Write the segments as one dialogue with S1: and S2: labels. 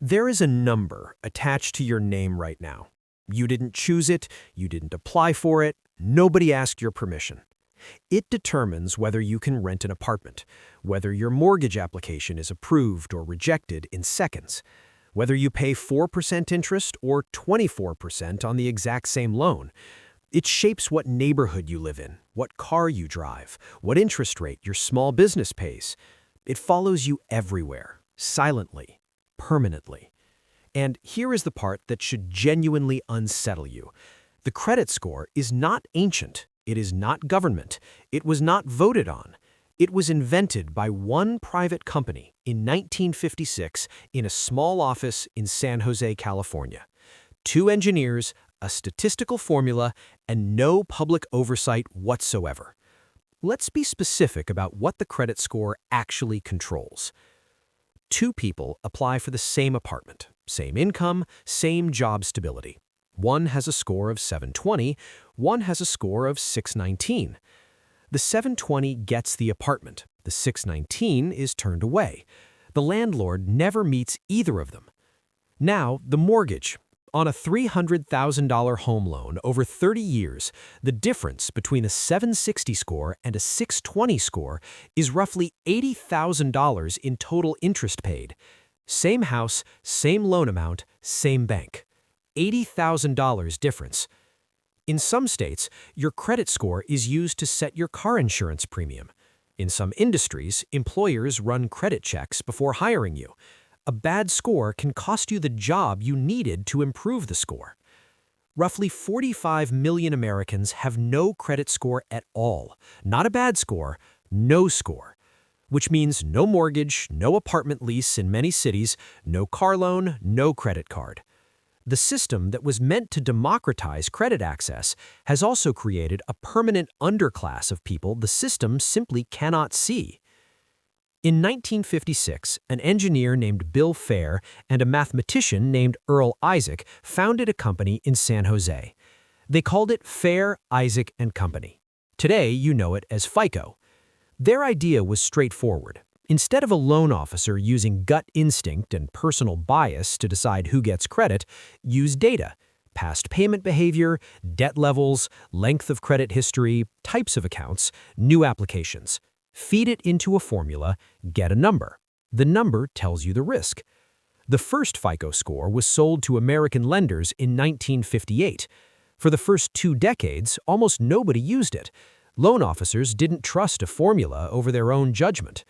S1: There is a number attached to your name right now. You didn't choose it, you didn't apply for it, nobody asked your permission. It determines whether you can rent an apartment, whether your mortgage application is approved or rejected in seconds, whether you pay 4% interest or 24% on the exact same loan. It shapes what neighborhood you live in, what car you drive, what interest rate your small business pays. It follows you everywhere, silently, permanently. And here is the part that should genuinely unsettle you. The credit score is not ancient. It is not government. It was not voted on. It was invented by one private company in 1956 in a small office in San Jose, California. 2 engineers, a statistical formula, and no public oversight whatsoever. Let's be specific about what the credit score actually controls. 2 people apply for the same apartment, same income, same job stability. One has a score of 720, one has a score of 619. The 720 gets the apartment, the 619 is turned away. The landlord never meets either of them. Now, the mortgage. On a $300,000 home loan over 30 years, the difference between a 760 score and a 620 score is roughly $80,000 in total interest paid. Same house, same loan amount, same bank. $80,000 difference. In some states, your credit score is used to set your car insurance premium. In some industries, employers run credit checks before hiring you. A bad score can cost you the job you needed to improve the score. Roughly 45 million Americans have no credit score at all. Not a bad score, no score. Which means no mortgage, no apartment lease in many cities, no car loan, no credit card. The system that was meant to democratize credit access has also created a permanent underclass of people the system simply cannot see. In 1956, an engineer named Bill Fair and a mathematician named Earl Isaac founded a company in San Jose. They called it Fair, Isaac & Company. Today, you know it as FICO. Their idea was straightforward. Instead of a loan officer using gut instinct and personal bias to decide who gets credit, use data, past payment behavior, debt levels, length of credit history, types of accounts, new applications. Feed it into a formula, get a number. The number tells you the risk. The first FICO score was sold to American lenders in 1958. For the first 2 decades, almost nobody used it. Loan officers didn't trust a formula over their own judgment.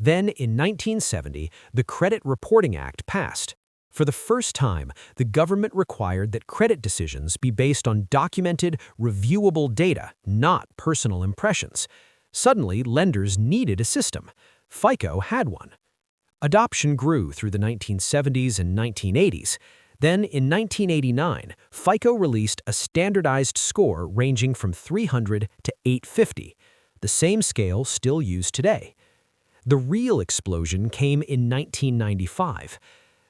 S1: Then, in 1970, the Credit Reporting Act passed. For the first time, the government required that credit decisions be based on documented, reviewable data, not personal impressions. Suddenly, lenders needed a system. FICO had one. Adoption grew through the 1970s and 1980s. Then, in 1989, FICO released a standardized score ranging from 300 to 850, the same scale still used today. The real explosion came in 1995.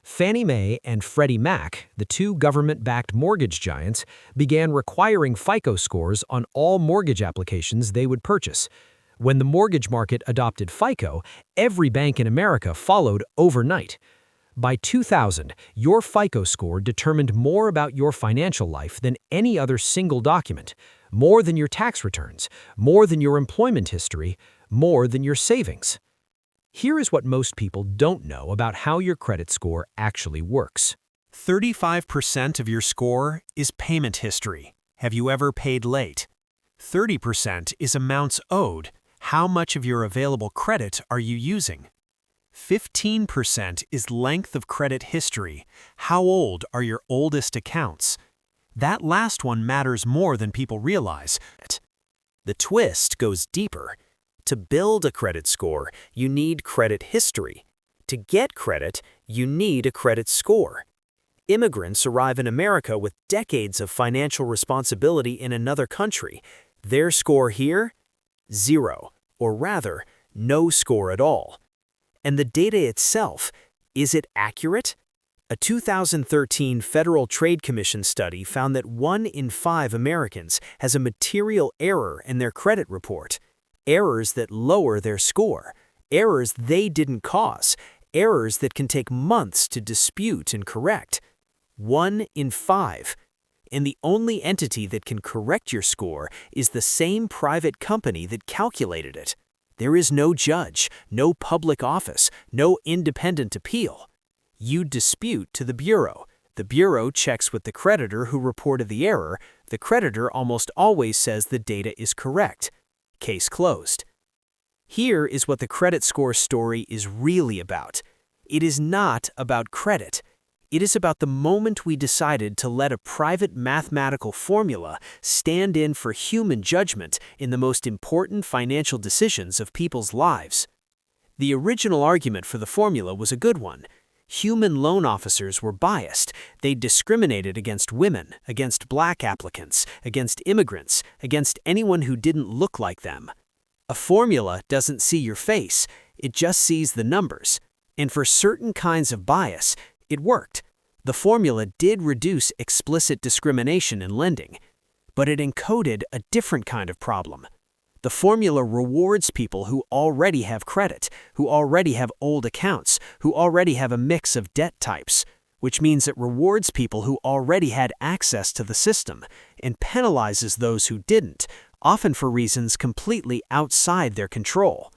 S1: Fannie Mae and Freddie Mac, the 2 government-backed mortgage giants, began requiring FICO scores on all mortgage applications they would purchase. When the mortgage market adopted FICO, every bank in America followed overnight. By 2000, your FICO score determined more about your financial life than any other single document, more than your tax returns, more than your employment history, more than your savings. Here is what most people don't know about how your credit score actually works. 35% of your score is payment history. Have you ever paid late? 30% is amounts owed. How much of your available credit are you using? 15% is length of credit history. How old are your oldest accounts? That last one matters more than people realize. The twist goes deeper. To build a credit score, you need credit history. To get credit, you need a credit score. Immigrants arrive in America with decades of financial responsibility in another country. Their score here? 0, or rather, no score at all. And the data itself, is it accurate? A 2013 Federal Trade Commission study found that 1 in 5 Americans has a material error in their credit report. Errors that lower their score, errors they didn't cause,
S2: errors that can take months to dispute and correct. 1 in 5. And the only entity that can correct your score is the same private company that calculated it. There is no judge, no public office, no independent appeal. You dispute to the bureau. The bureau checks with the creditor who reported the error. The creditor almost always says the data is correct. Case closed. Here is what the credit score story is really about. It is not about credit. It is about the moment we decided to let a private mathematical formula stand in for human judgment in the most important financial decisions of people's lives. The original argument for the formula was a good one. Human loan officers were biased. They discriminated against women, against black applicants, against immigrants, against anyone who didn't look like them. A formula doesn't see your face, it just sees the numbers. And for certain kinds of bias, it worked. The formula did reduce explicit discrimination in lending, but it encoded a different kind of problem. The formula rewards people who already have credit, who already have old accounts, who already have a mix of debt types, which means it rewards people who already had access to the system and penalizes those who didn't, often for reasons completely outside their control.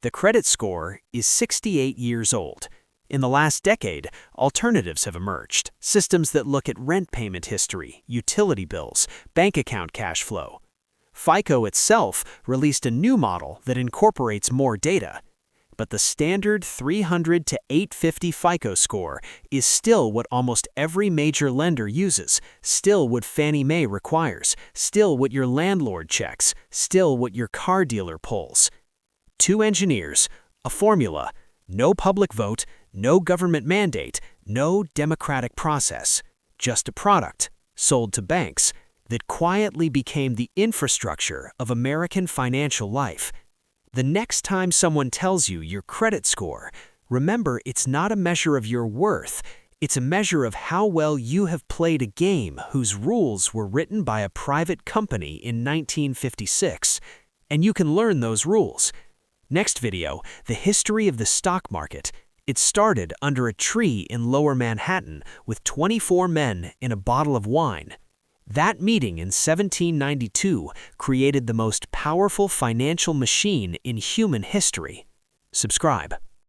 S2: The credit score is 68 years old. In the last decade, alternatives have emerged, systems that look at rent payment history, utility bills, bank account cash flow. FICO itself released a new model that incorporates more data. But the standard 300 to 850 FICO score is still what almost every major lender uses, still what Fannie Mae requires, still what your landlord checks, still what your car dealer pulls. 2 engineers, a formula, no public vote, no government mandate, no democratic process, just a product, sold to banks, that quietly became the infrastructure of American financial life. The next time someone tells you your credit score, remember it's not a measure of your worth, it's a measure of how well you have played a game whose rules were written by a private company in 1956, and you can learn those rules. Next video, the history of the stock market. It started under a tree in Lower Manhattan with 24 men in a bottle of wine. That meeting in 1792 created the most powerful financial machine in human history. Subscribe.